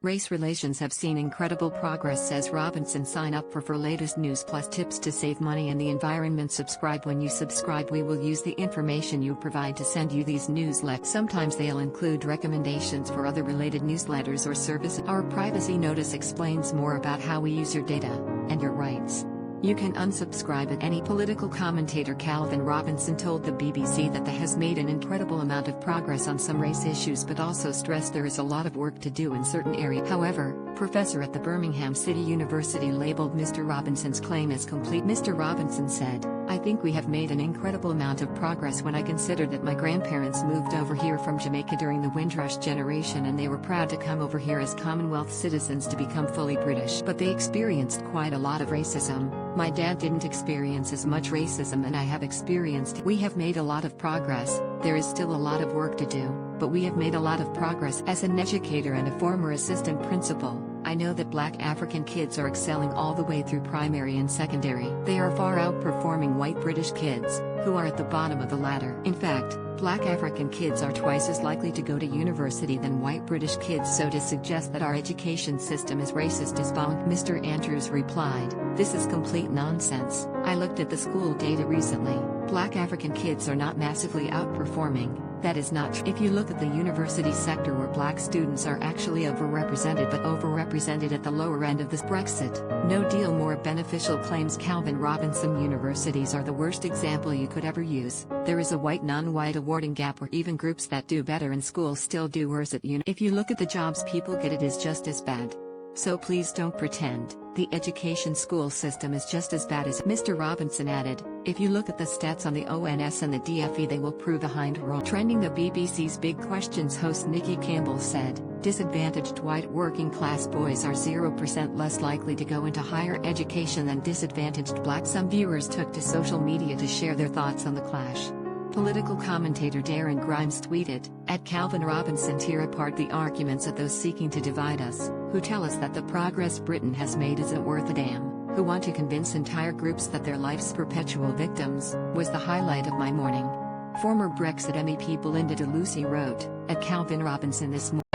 Race relations have seen incredible progress, says Robinson. Sign up for latest news plus tips to save money and the environment. Subscribe. When you subscribe, we will use the information you provide to send you these newsletters. Sometimes they'll include recommendations for other related newsletters or services. Our privacy notice explains more about how we use your data and your rights. You can unsubscribe at any. Political commentator Calvin Robinson told the BBC that they has made an incredible amount of progress on some race issues, but also stressed there is a lot of work to do in certain areas. However, professor at the Birmingham City University labeled Mr. Robinson's claim as complete. Mr. Robinson said, "I think we have made an incredible amount of progress when I consider that my grandparents moved over here from Jamaica during the Windrush generation, and they were proud to come over here as Commonwealth citizens to become fully British. But they experienced quite a lot of racism. My dad didn't experience as much racism, and I have experienced. We have made a lot of progress. There is still a lot of work to do, but we have made a lot of progress." As an educator and a former assistant principal, I know that Black African kids are excelling all the way through primary and secondary. They are far outperforming white British kids, who are at the bottom of the ladder. In fact, Black African kids are twice as likely to go to university than white British kids. So to suggest that our education system is racist is bonk. Mr. Andrews replied, "This is complete nonsense. I looked at the school data recently. Black African kids are not massively outperforming. That is not true. If you look at the university sector, where black students are actually overrepresented, but overrepresented at the lower end of this Brexit, no deal more beneficial," claims Calvin Robinson. Universities are the worst example you could ever use. There is a white non-white awarding gap where even groups that do better in school still do worse at uni. If you look at the jobs people get, it is just as bad. So please don't pretend the education school system is just as bad as. Mr. Robinson added, "If you look at the stats on the ONS and the DFE, they will prove behind wrong." Trending, the BBC's Big Questions host Nikki Campbell said, "Disadvantaged white working class boys are 0% less likely to go into higher education than disadvantaged black." Some viewers took to social media to share their thoughts on the clash. Political commentator Darren Grimes tweeted, "At Calvin Robinson, tear apart the arguments of those seeking to divide us, who tell us that the progress Britain has made isn't worth a damn, who want to convince entire groups that they're life's perpetual victims," was the highlight of my morning. Former Brexit MEP Belinda de Lucy wrote, "At Calvin Robinson this morning."